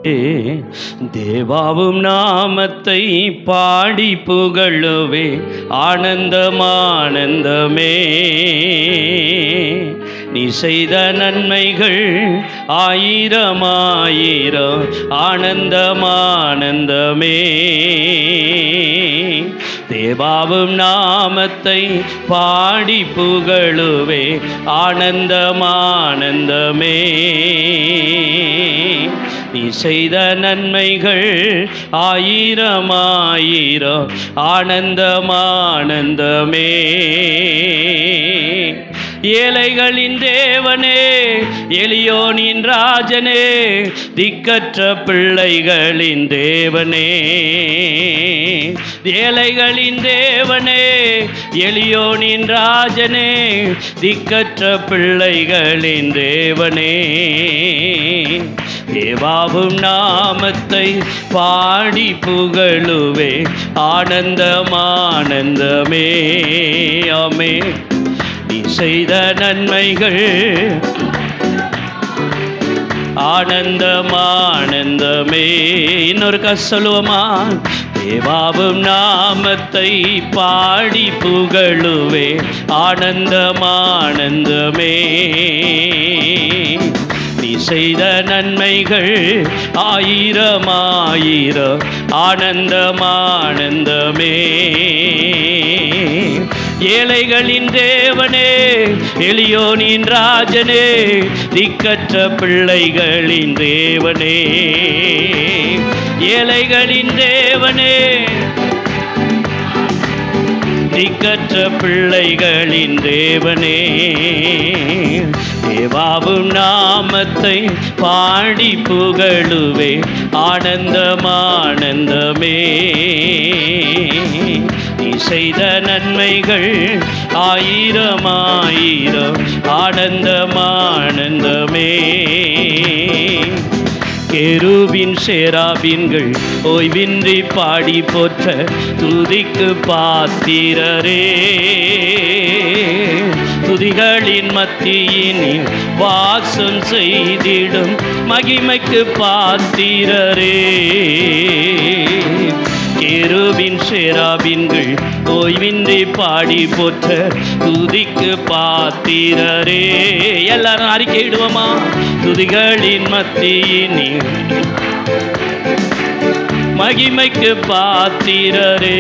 தேவாவும் நாமத்தை பாடி புகழுவே ஆனந்தமானந்தமே. நீ செய்த நன்மைகள் ஆயிரமாயிரம் ஆனந்தமானந்தமே. தேவாவும் நாமத்தை பாடி புகழுவே ஆனந்தமானந்தமே. நீ செய்த நன்மைகள் ஆயிரமாயிரம் ஆனந்தமானந்தமே. ஏழைகளின் தேவனே, எளியோனின் ராஜனே, திக்கற்ற பிள்ளைகளின் தேவனே. ஏழைகளின் தேவனே, எளியோனின் ராஜனே, திக்கற்ற பிள்ளைகளின் தேவனே. தேவாவும் நாமத்தை பாடி புகழுவே ஆனந்தமானந்தமே. ஆமே. நீ செய்த நன்மைகள் ஆனந்தமானந்தமே. இன்னொரு சொல்லுவோமா? தேவாவும் நாமத்தை பாடி புகழுவே ஆனந்தமானந்தமே. நீ செய்த நன்மைகள் ஆயிரமாயிரம் ஆனந்தமானந்தமே. ஏழைகளின் தேவனே, எளியோனின் ராஜனே, திக்கற்ற பிள்ளைகளின் தேவனே. ஏழைகளின் தேவனே, திக்கற்ற பிள்ளைகளின் தேவனே. தேவாவும் நாமத்தை பாடி புகழுவே ஆனந்தமானந்தமே. நீ செய்த நன்மைகள் ஆயிரமாயிரம் ஆனந்தமானந்தமே. கேருபின் சேராபின்கள் ஓய்வின்றி பாடி போற்ற துதிக்கு பாத்திரரே. துதிகளின் மத்தியினில் வாசம் செய்திடும் மகிமைக்கு பாத்திரரே. கேருபின் சேராபின்கள் ஓய்வின்றி பாடி போற்ற துதிக்கு பாத்திரரே. எல்லாரும் அறிக்கையிடுவோமா? துதிகளின் மத்தியினில் மகிமைக்கு பாத்திரரே.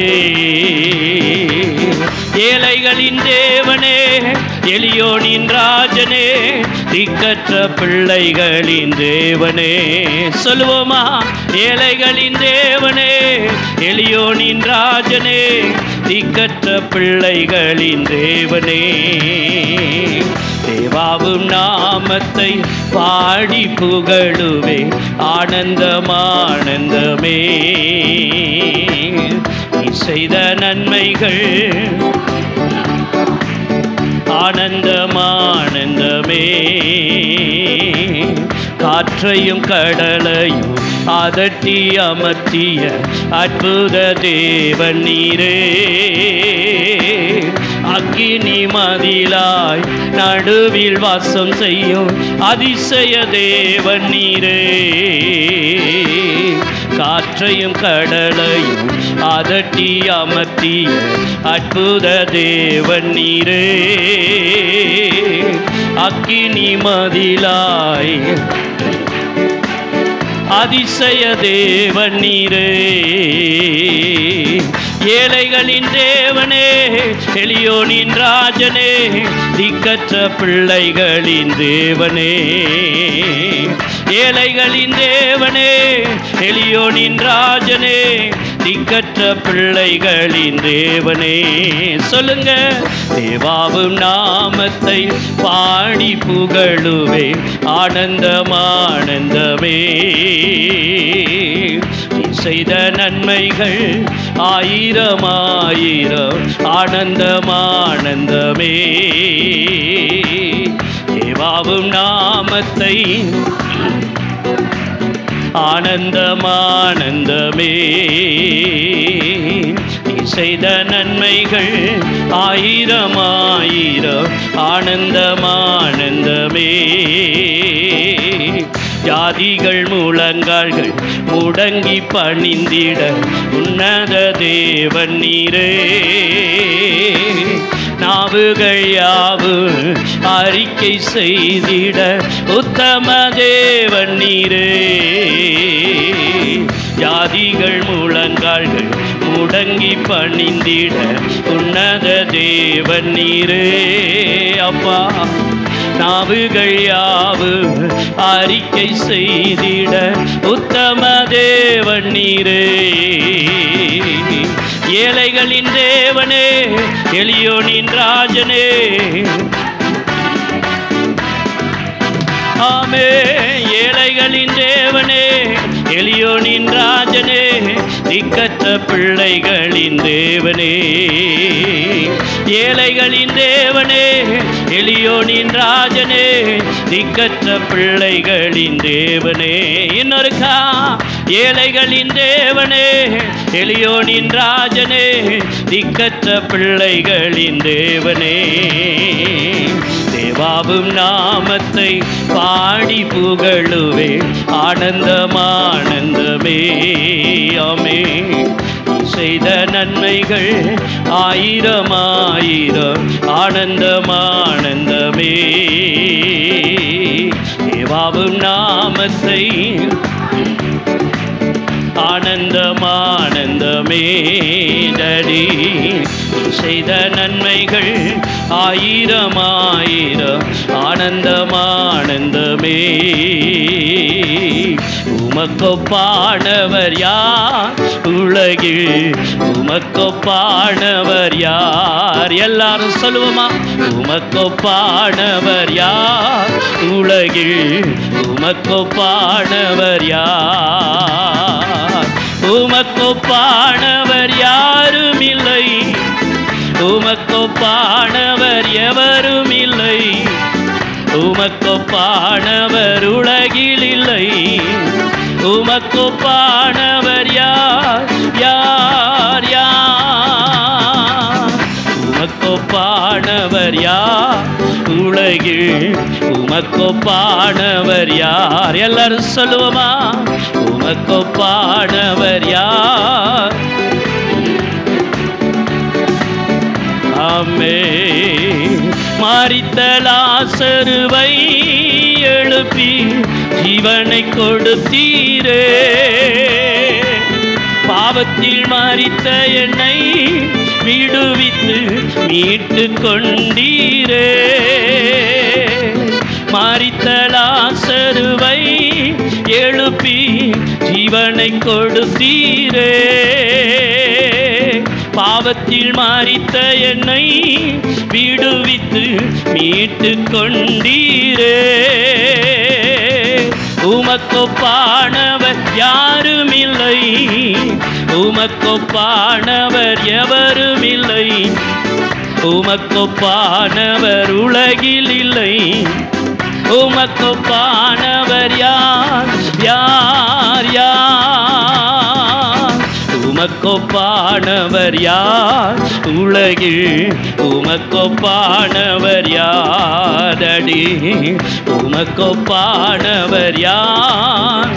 ஏழைகளின் தேவனே, எளியோனின் ராஜனே, திக்கற்ற பிள்ளைகளின் தேவனே. சொல்லுவோமா? ஏழைகளின் தேவனே, எளியோனின் ராஜனே, திக்கற்ற பிள்ளைகளின் தேவனே. தேவாவும் நாமத்தை பாடி புகழுவே ஆனந்தமானந்தமே. நீ செய்த நன்மைகள் ஆனந்தமானந்தமே. காற்றையும் கடலையும் அதட்டி அமர்த்திய அற்புத தேவன் நீரே. அக்கினி மதிலாய் நடுவில் வாசம் செய்யும் அதிசய தேவன் நீரே. காற்றையும் கடலையும் அதட்டி அமர்த்திய அற்புத தேவன் நீரே. அக்கினி மதிலாய் அதிசய தேவன் நீரே. ஏழைகளின் தேவனே, எளியோனின் ராஜனே, திக்கற்ற பிள்ளைகளின் தேவனே. ஏழைகளின் தேவனே, எளியோனின் ராஜனே, திக்கற்ற பிள்ளைகளின் தேவனே. சொல்லுங்க. தேவாவும் நாமத்தை பாடி புகழுவே ஆனந்தமானந்தமே. நீ செய்த நன்மைகள் ஆயிரமாயிரம் ஆனந்தமானந்தமே. தேவாவும் நாமத்தை ஆனந்தமானந்தமே. நீ செய்த நன்மைகள் ஆயிரமாயிரம் ஆனந்தமானந்தமே. ஜாதிகள் முழங்கால்கள் முடங்கி பணிந்திட உன்னத தேவன் நீரே. நாவுகள் யாவும் அறிக்கை செய்திட உத்தம தேவன் நீரே. ஜாதிகள் முழங்கால்கள் முடங்கி பணிந்திட உன்னத தேவன் நீரே. அப்பா, நாவுகள் யாவும் அறிக்கை செய்திட உத்தம தேவன் நீரே. ஏழைகளின் தேவனே, எளியோனின் ராஜனே, ஆமே. ஏழைகளின் தேவனே, எளியோனின் ராஜனே, திக்கற்ற பிள்ளைகளின் தேவனே. ஏழைகளின் தேவனே, எளியோனின் ராஜனே, திக்கற்ற பிள்ளைகளின் தேவனே. இன்னொருக்கா, ஏழைகளின் தேவனே, எளியோனின் ராஜனே, திக்கற்ற பிள்ளைகளின் தேவனே. தேவாவும் நாமத்தை பாடி புகழுவே, ஆனந்தம் ஆனந்தமே. ஆமே. செய்த நன்மைகள் ஆயிரம் ஆயிரம், ஆனந்தம் ஆனந்தமே. தேவாவும் நாமத்தை ஆனந்தம் ஆனந்தமே. டடி செய்த நன்மைகள் ஆயிரம் ஆயிரம், ஆனந்தம் ஆனந்தமே. உமக்கொப்பானவர் யார் உலகில், உமக்கொப்பானவர் யார்? எல்லாரும் சொல்லுவோமா? உமக்கொப்பானவர் யார் உலகில், உமக்கொப்பானவர் யார்? உமக்கொப்பானவர் யாரும் இல்லை, உமக்கொப்பானவர் எவரும் இல்லை. உமக்கொப்பானவர் உலகில் இல்லை. உமக்கொப்பானவர் யார் யார் யார்? உமக்கொப்பானவர் யார் உலகில், உமக்கொப்பானவர் யார்? எல்லாரும் சொல்லுவோமா? உமக்கொப்பானவர் யார்? ஆமே. மரித்த லாசருவை எழுப்பி ஜீவனை கொடுத்தீரே. பாவத்தில் மரித்த என்னை விடுவித்து மீட்டு கொண்டீரே. மரித்த லாசருவை எழுப்பி ஜீவனை கொடுத்தீரே. பாவத்தில் மரித்த என்னை விடுவித்து மீட்டு கொண்டீரே. உமக்கொப்பானவர் யாரும் இல்லை, உமக்கொப்பானவர் எவரும் இல்லை. உமக்கொப்பானவர் உலகில் இல்லை. உமக்கொப்பானவர் யார் யார் யார்? உமக்கொப்பானவர் யார் உலகில், உமக்கொப்பானவர் யார்? அடி உமக்கொப்பானவர் யார்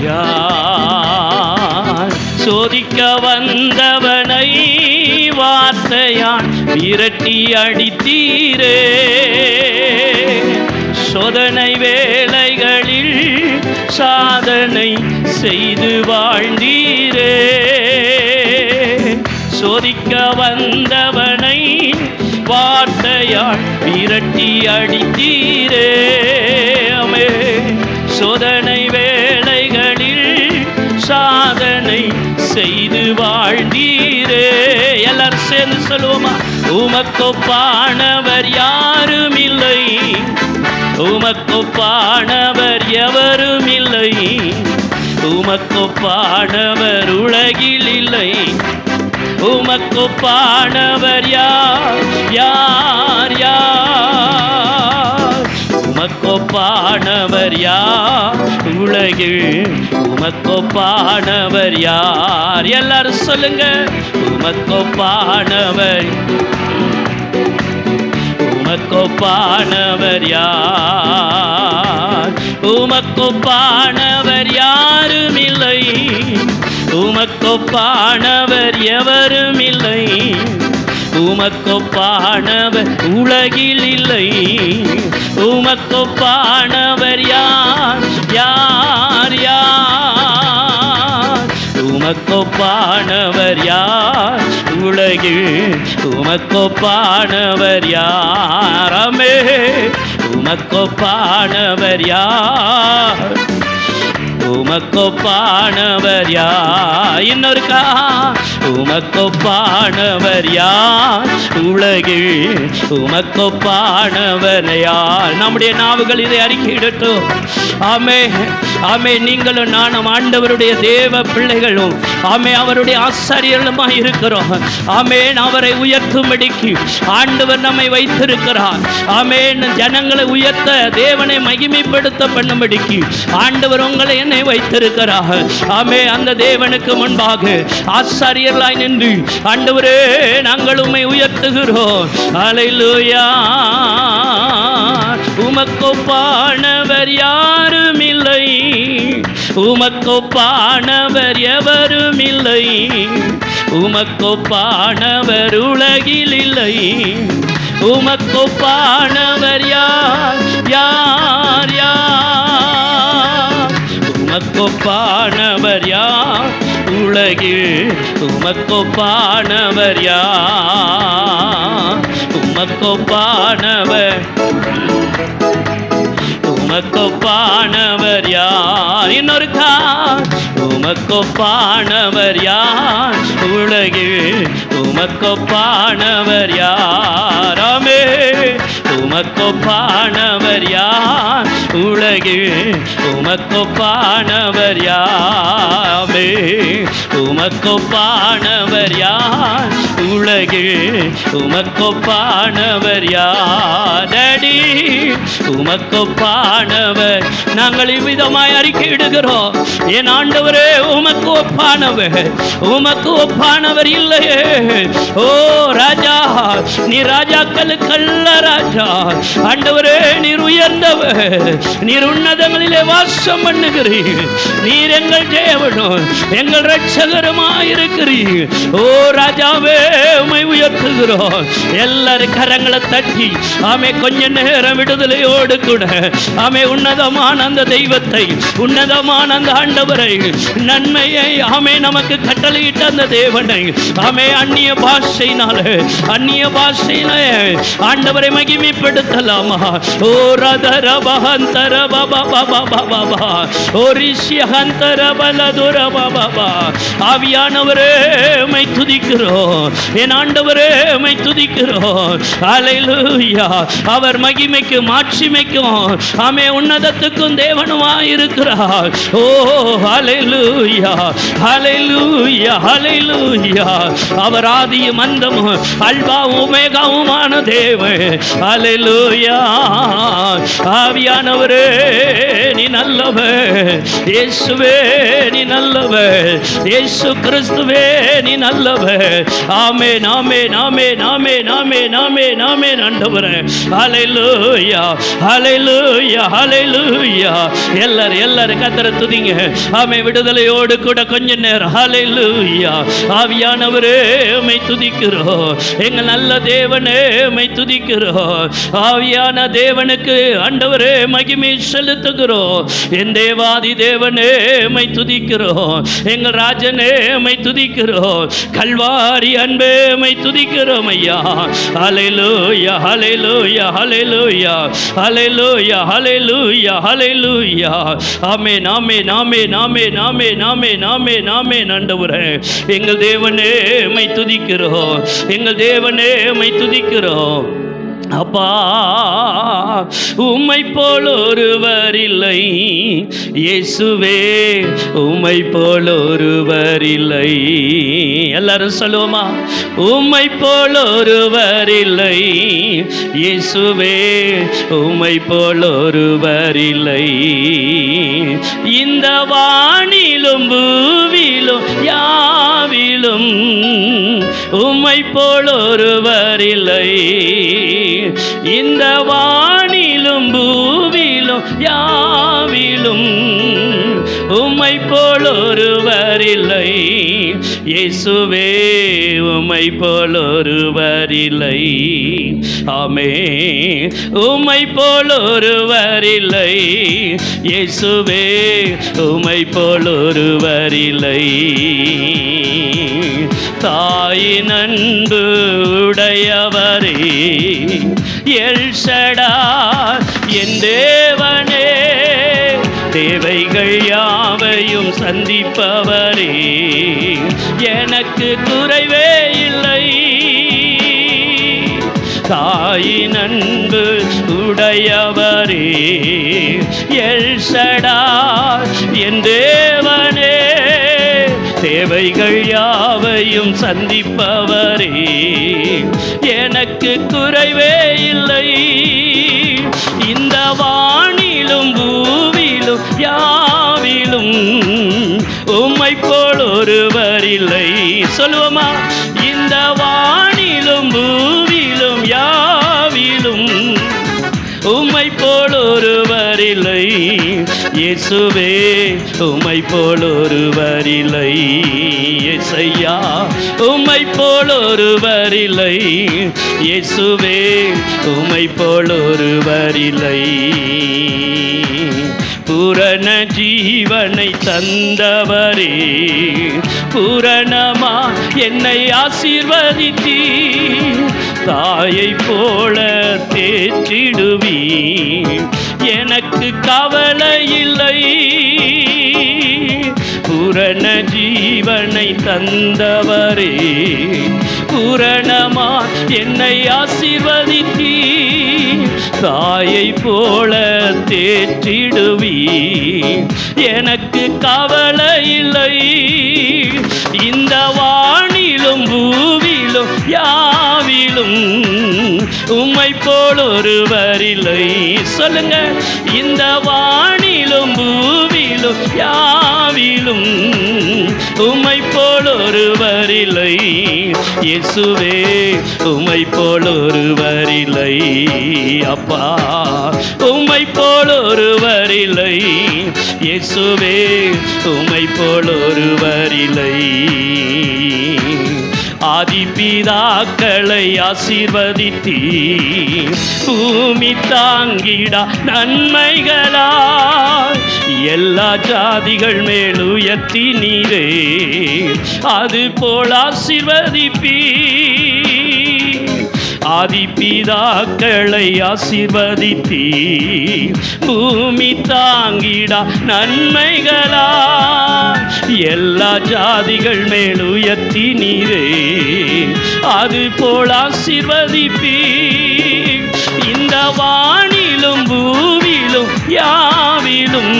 யார்? சோதிக்க வந்தவனை வார்த்தையால் விரட்டி அடித்தீரே. சோதனை வேளைகளில் சாதனை செய்து வாழ்ந்தீரே. சோதிக்க வந்தவனை வார்த்தையால் விரட்டி அடித்தீரே. அமே. சோதனை வேளைகளில் சாதனை செய்து வாழ்ந்தீரே. எல்லாரும் சேர்ந்து சொல்லுவோமா? உமக்கொப்பானவர் யாரும் இல்லை, உமக்கொப்பானவர் எவரும் இல்லை. உமக்கொப்பானவர் உலகில் இல்லை. உமக்கொப்பானவர் யார் யார் யார்? உமக்கொப்பானவர் யார் உலகில், உமக்கொப்பானவர் யார்? எல்லாரும் சொல்லுங்க. உமக்கொப்பானவர், உமக்கொப்பானவர் யார்? உமக்கொப்பானவர் யாரும் இல்லை, உமக்கொப்பானவர் எவரும் இல்லை, உமக்கொப்பானவர் உலகில் இல்லை, உமக்கொப்பானவர் யார் யார் யார், உமக்கொப்பானவர் யார் உலகில், உமக்கொப்பானவர் யாரமே, உமக்கொப்பானவர் யார், உமக்கொப்பானவர் யார், இன்னொருக்கா உமக்கொப்பானவர் யார் உலகில், உமக்கொப்பானவர் யார். நம்முடைய நாவுகள் இதை அறிக்கையிடட்டும். ஆமே ஆமே, நீங்களும் நானும் ஆண்டவருடைய தேவ பிள்ளைகளும் ஆமே அவருடைய ஆசாரியர்களுமாய் இருக்கிறோம். ஆமேன், அவரை உயர்த்தும்படிக்கு ஆண்டவர் நம்மை வைத்திருக்கிறார். ஆமேன், ஜனங்களை உயர்த்த தேவனை மகிமைப்படுத்த பண்ணும்படிக்கு ஆண்டவர் உங்களை என்னை வைத்திருக்கிறார். ஆமே, அந்த தேவனுக்கு முன்பாக ஆசாரியர்களாய் நின்று ஆண்டவரே நாங்கள் உம்மை உயர்த்துகிறோம். அல்லேலூயா. உமக்கொப்பானவர் யாரும் இல்லை, உமக்கொப்பானவர் எவரும் இல்லை, உமக்கொப்பானவர் உலகில் இல்லை, உமக்கொப்பானவர் யார் யார் யார், உமக்கொப்பானவர் யார் உலகில், உமக்கொப்பானவர் யார், உமக்கொப்பானவர் உமக்கொப்பானவர் யார், இன்னொருக்கா உமக்கொப்பானவர் யார் உலகில், உமக்கொப்பானவர் யார். ஆமே, உமக்கொப்பானவர் யார் உலகில், உமக்கொப்பானவர் யாமே, உமக்கொப்பானவர் யார் உலகில், உமக்கொப்பானவர் யார். டேடி, உமக்கொப்பானவர் நாங்கள் இவ்விதமாய் அறிக்கையிடுகிறோம். என் ஆண்டவரே, உமக்கு ஒப்பானவர், உமக்கு ஒப்பானவர் இல்லையே. ஓ ராஜா, நீ ராஜாக்களுக்கல்ல ராஜா. ஆண்டவரே, நீர் உயர்ந்தவர், நீர் உன்னதங்களிலே வாசம் பண்ணுகிறீர். நீர் எங்கள் தேவனும் எங்கள் இரட்சகருமாயிருக்கிறீர். ஓ ராஜாவே, உம்மை உயர்த்துகிறோம். எல்லாரும் கரங்களை தட்டி ஆமே கொஞ்ச நேரம் விடுதலையோடு கூட ஆமே உன்னதமான அந்த தெய்வத்தை, உன்னதமான அந்த ஆண்டவரை, நன்மையை ஆமே நமக்கு கட்டளையிட்ட அந்த தேவனை ஆமே அந்நிய பாஷையினாலே ஆண்டவரை மகிமைப்படுத்தலாமா? ஓ ரதர பஹந்தர பபா பபா பபா ஓ ரிஷ்யஹந்தர பலதுர பபா. ஆவியானவரே, உம்மை துதிக்கிறோம். என் ஆண்டவரே, உம்மை துதிக்கிறோம். அல்லேலூயா. அவர் மகிமைக்கும் மாட்சிமைக்கும் ஆமே உன்னதத்துக்கும் தேவனுமாயிருக்கிறார். ஓ அல்லேலூயா, அல்லேலூயா, அல்லேலூயா. அவர் ஆதியும் அந்தமும் அல்பாவும் ஒமேகாவுமான தேவன். அல்லேலூயா. ஆவியானவரே, நீ நல்லவர். இயேசுவே, நீ நல்லவர். இயேசு கிறிஸ்துவே, நீ நல்லவர். ஆமென், ஆமென், ஆமென், ஆமென், ஆமென், ஆமென், ஆமென். ஆண்டவரே, ஹல்லேலூயா, ஹல்லேலூயா, ஹல்லேலூயா. எல்லாரும் கர்த்தரை துதிங்க. ஆமென். விடுதலையோடு கூட கொஞ்ச நேரம் ஹல்லேலூயா. ஆவியானவரே, உம்மை துதிக்கிறோம். எங்கள் நல்ல தேவனே, உம்மை துதிக்கிறோம். ஆவியான தேவனுக்கு ஆண்டவரே மகிமை செலுத்துகிறோம். என் தேவாதி தேவனே, உம்மை துதிக்கிறோம். எங்கள் ராஜனே, உம்மை துதிக்கிறோம். கல்வாரி அன்பே, உம்மை துதிக்கிறோம் ஐயா. ஹல்லேலூயா, ஹல்லேலூயா, ஹல்லேலூயா, ஹல்லேலூயா, ஹல்லேலூயா, ஹல்லேலூயா. ஆமென், ஆமென், ஆமென், ஆமென், ஆமென், ஆமென், ஆமென், ஆமென். ஆண்டவரே, எங்கள் தேவனே, உம்மை துதிக்கிறோம். எங்கள் தேவனே, உம்மை துதிக்கிறோம். அப்பா, உம்மை போல் ஒருவர் இல்லை. இயேசுவே, உம்மை போல் ஒருவர் இல்லை. எல்லாரும் சொல்லுவோமா? உம்மை போல் ஒருவர் இல்லை. இயேசுவே, உம்மை போல் ஒருவர் இல்லை. இந்த வானிலும் பூவிலும் யாவிலும் உம்மை போல் ஒருவர் இல்லை. இந்த வானிலும் பூவிலும் யாவிலும் உம்மை போல் ஒருவர் இல்லை. இயேசுவே உம்மை போல் ஒருவர் இல்லை. ஆமென். உம்மை போல் ஒருவர் இல்லை. இயேசுவே உம்மை போல் ஒருவர் இல்லை. தாயின் அன்பு உடையவரே எல் ஷடாய் என் தேவனே, தேவைகள் யாவையும் சந்திப்பவரே, எனக்கு குறைவே இல்லை. தாயின் அன்பு உடையவரே எல் ஷடாய் என் தேவனே, தேவைகள் யாவையும் சந்திப்பவரே, எனக்கு குறைவே இல்லை. இந்த வானிலும் பூவிலும் யாவிலும் உம்மை போல் ஒருவர் இல்லை. சொல்லுவோமா? இந்த வானிலும் பூவிலும் யாவிலும் உம்மை போல் ஒருவர் இல்லை. இயேசுவே உம்மை போல் ஒருவர் இல்லை. இயேசையா உம்மை போல் ஒருவர் இல்லை. இயேசுவே உம்மை போல் ஒருவர் இல்லை. பூரண ஜீவனை தந்தவரே, பூரணமா என்னை ஆசீர்வதித்தீ, தாயை போல தேற்றிடுவீ, எனக்கு கவலை இல்லை. பூரண ஜீவனை தந்தவரே, பூரணமா என்னை ஆசீர்வதித்தீ, தாயை போல தேற்றிடுவீ, எனக்கு கவலை இல்லை. இந்த வானிலும் பூவிலும் யாவிலும் உம்மை போல் ஒருவர் இல்லை. சொல்லுங்க. இந்த வானிலும் பூவிலும் யாவிலும் உம்மை போல் ஒருவர் இல்லை. இயேசுவே உம்மை போல் ஒருவர் இல்லை. அப்பா உம்மை போல் ஒருவர் இல்லை. இயேசுவே உம்மை போல் ஒருவர் இல்லை. ஆதிபிதாக்களை ஆசீர்வதித்தீ, பூமி தாங்கிட நன்மைகளாய் எல்லா ஜாதிகள் மேல் உயர்த்தி நீரே, அது போல் ஆசீர்வதிப்பீ. ஆதிபிதாக்களை ஆசீர்வதித்தீ, பூமி தாங்கிட நன்மைகளா எல்லா ஜாதிகள் மேல் உயர்த்தி நீரே, அது போல் ஆசீர்வதிப்பீ. இந்த வானிலும் பூவிலும் யாவிலும்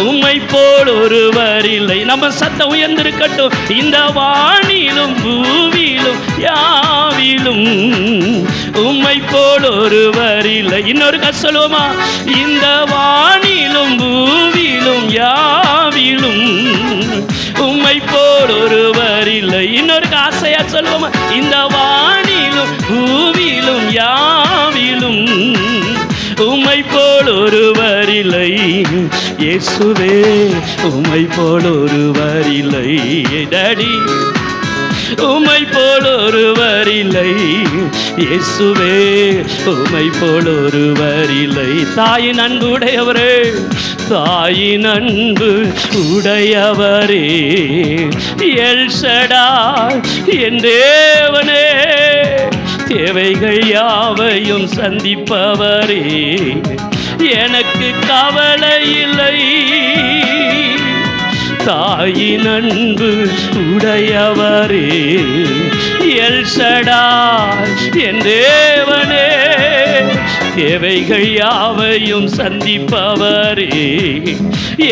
உம்மை போல் ஒருவர் இல்லை. நம்ம சத்தம் உயர்ந்திருக்கட்டும். இந்த வானிலும் பூவிலும் யாவிலும் உம்மை போல் ஒருவர் இல்லை. இன்னொரு சொல்லுவோமா? இந்த வானிலும் பூவிலும் யாவிலும் உம்மை போல் ஒருவர் இல்லை. இன்னொரு ஆசையா சொல்லுவோமா? இந்த வானிலும் பூவிலும் யாவிலும் உம்மை போல் ஒருவர் இல்லை. இயேசுவே உம்மை போல் ஒருவர் இல்லை. டாடி உம்மை போல் ஒருவர் இல்லை. இயேசுவே உம்மை போல் ஒருவர் இல்லை. தாயின் அன்பு உடையவரே, தாயின் அன்பு உடையவரே, எல் ஷடாய் என் தேவனே, தேவைகள் யாவையும் சந்திப்பவரே, எனக்கு கவலை இல்லை. தாயின் அன்பு உடையவரே, எல் ஷடாய் என் தேவனே, தேவைகள் யாவையும் சந்திப்பவரே,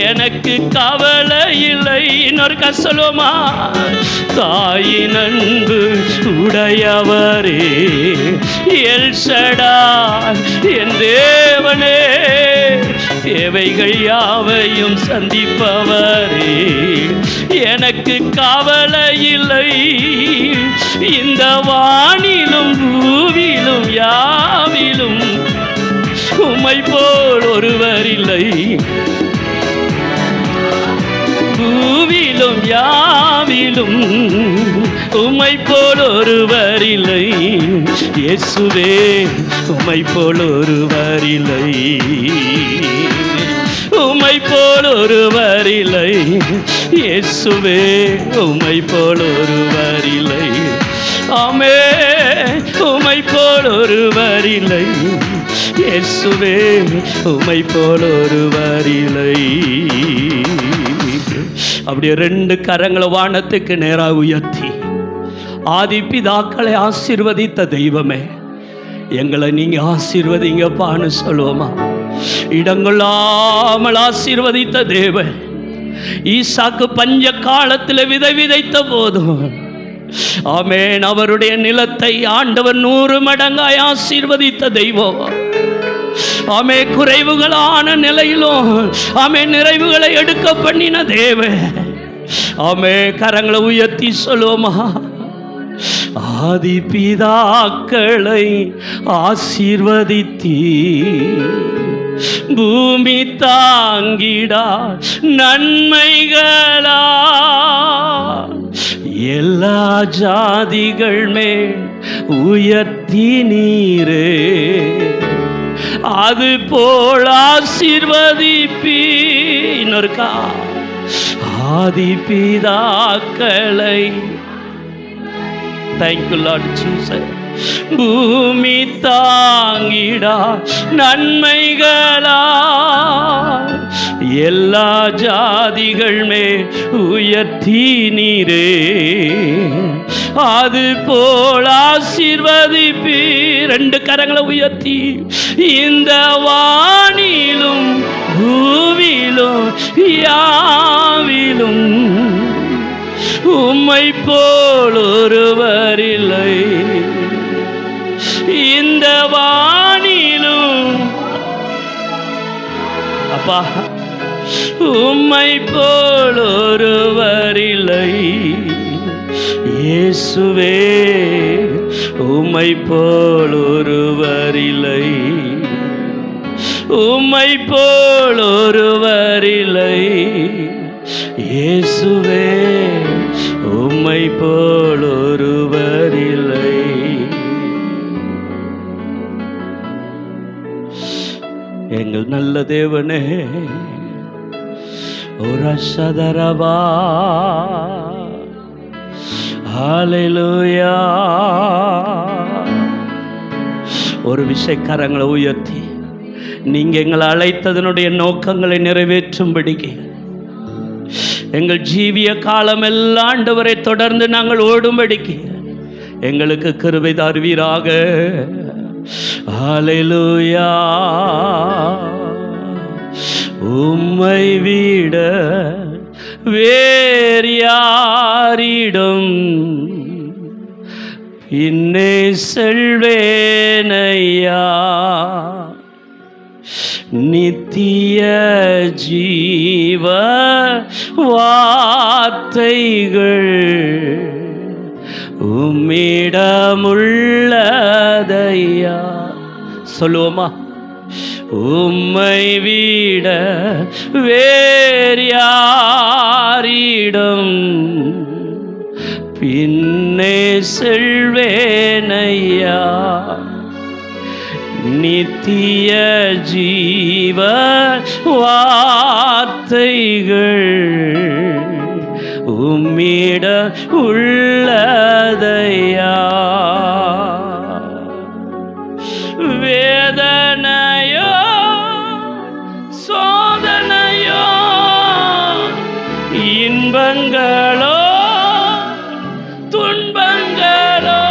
எனக்கு கவலை இல்லை. இன்னொரு சொல்லுவோமா? தாயின் அன்பு உடையவரே, எல் ஷடாய் என் தேவனே, தேவைகள் யாவையும் சந்திப்பவரே, எனக்கு கவலை இல்லை. இந்த வானிலும் பூவிலும் யாவிலும் உம்மை போல் ஒருவர் இல்லை. யாவிலும் உம்மை போல் ஒருவர் இல்லை. இயேசுவே உம்மை போல் ஒருவர் இல்லை. உம்மை போல் ஒருவர் இல்லை. இயேசுவே உம்மை போல் ஒருவர் இல்லை. ஆமே, உம்மை போல் ஒருவர் இல்லை. இயேசுவே உம்மை போல் ஒருவர் இல்லை. அப்படியே ரெண்டு கரங்களை வானத்துக்கு நேராக உயர்த்தி, ஆதி பிதாக்களை ஆசீர்வதித்த தெய்வமே, எங்களை நீங்க ஆசீர்வதிங்கப்பான்னு சொல்லுவோமா? இடங்கொள்ளாமல் ஆசீர்வதித்த தேவன், ஈசாக்கு பஞ்ச காலத்தில் விதை விதைத்த போதும் ஆமென், அவருடைய நிலத்தை ஆண்டவர் 100 மடங்காய் ஆசீர்வதித்த தெய்வம். ஆமே, குறைவுகளான நிலையிலும் ஆமே நிறைவுகளை எடுக்க பண்ணின தேவன். ஆமே, கரங்களை உயர்த்தி சொல்லுவோமா? ஆதி பிதாக்களை ஆசீர்வதித்தீ, பூமி தாங்கிடா நன்மைகளா, எல்லா ஜாதிகள் மேல் உயர்த்தி நீரே, அது போல் ஆசீர்வதிப்பீனருக்கா. ஆதி பிதாக்களை தேங்க்யூ லார்ட் ஜீசஸ், பூமி தாங்கிடா நன்மைகளா, எல்லா ஜாதிகள் மேல் உயர்த்தி நீரே, அது போல் ஆசீர்வதிப்பீ. ரெண்டு கரங்களை உயர்த்தி, இந்த வானிலும் பூவிலும் யாவிலும் உம்மை போல் ஒருவர் இல்லை. இந்த வானிலும் அப்பா உம்மை போல் ஒருவர் இல்லை. இயேசுவே உம்மை போல் ஒருவர் இல்லை. உம்மை போல் ஒருவர் இல்லை. இயேசுவே உம்மை போல் ஒருவர் இல்லை. எங்கள் நல்ல தேவனே, ஒரு சதரவா ஹல்லேலூயா. ஒரு விஷயக்காரங்களை உயர்த்தி, நீங்க எங்களை அழைத்ததனுடைய நோக்கங்களை நிறைவேற்றும்படிக்கு எங்கள் ஜீவிய காலம் எல்லாம் ஆண்டவரை தொடர்ந்து நாங்கள் ஓடும்படிக்கு எங்களுக்கு கிருபை தருவீராக. ஹல்லேலூயா. உம்மை விட வேறு யாரிடம் பின்னே செல்வேனையா, நித்திய ஜீவ வார்த்தைகள் உம்மிடமுள்ளதையா. சொல்லுவோமா? உம்மை விட வேறு யாரிடம் பின்னே செல்வேனையா, நித்திய ஜீவ வார்த்தைகள் உம்மிட உள்ளதையா. வேதனையோ சோதனையோ இன்பங்களோ துன்பங்களோ,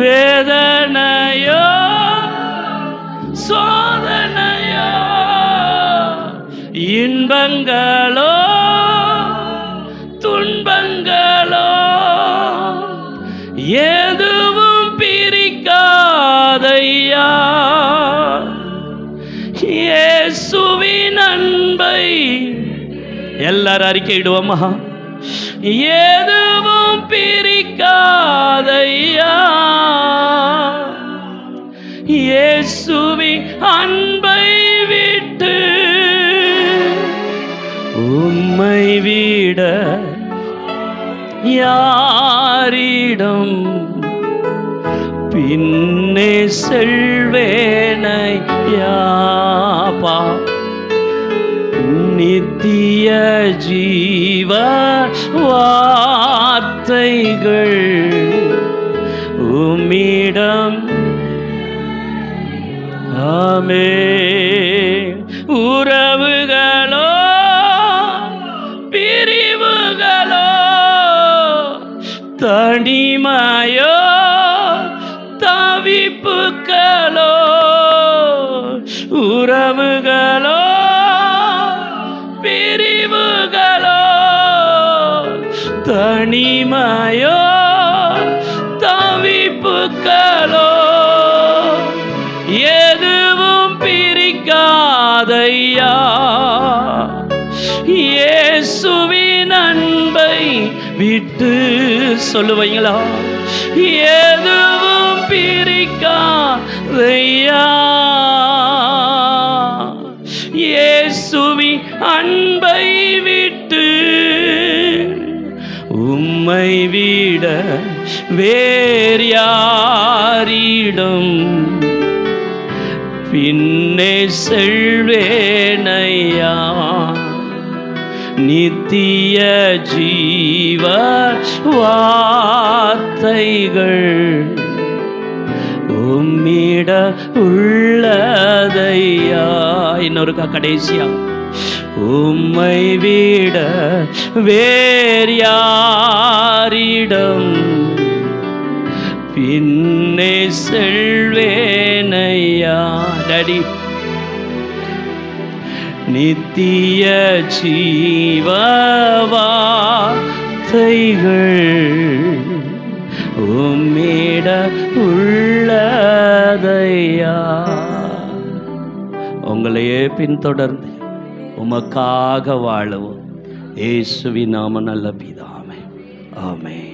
வேதனையோ சோதனையோ இன்பங்களோ துன்பங்களோ, எதுவும் பிரிக்காதையா இயேசுவின் அன்பை. எல்லாரும் அறிக்கையிடுவோமா? எதுவும் பிரிக்காதையா இயேசுவின் அன்பை விட்டு, உம்மை விட யாரிடம் பின்னே செல்வேனையாப்பா. நித்திய ஜீவ வார்த்தைகள் உம்மிடம். ஆமென். உறவுகளோ பிரிவுகளோ தனிமையோ தவிப்புகளோ, உறவுகளோ பிரிவுகளோ தனிமையோ தவிப்புகளோ, எதுவும் பிரிக்காதையா இயேசுவின் அன்பை விட்டு. சொல்லுவீங்களா? எதுவும் பிரிக்காதையா இயேசுவின் அன்பை விட்டு. உம்மை விட வேறு யாரிடம் பின்னே செல்வேனையா. நித்திய ஜீவ வார்த்தைகள் உம்மிட உள்ளதையா. இன்னொரு கடைசியா, உம்மை விட வேறு யாரிடம் பின்னே செல்வேனையா. டாடி, நித்திய ஜீவ வார்த்தைகள் உம்மிட உள்ளதையா. உங்களையே பின்தொடர்ந்து உமக்காக வாழவும் இயேசுவின் நாம நல்ல பிதாவே. ஆமென்.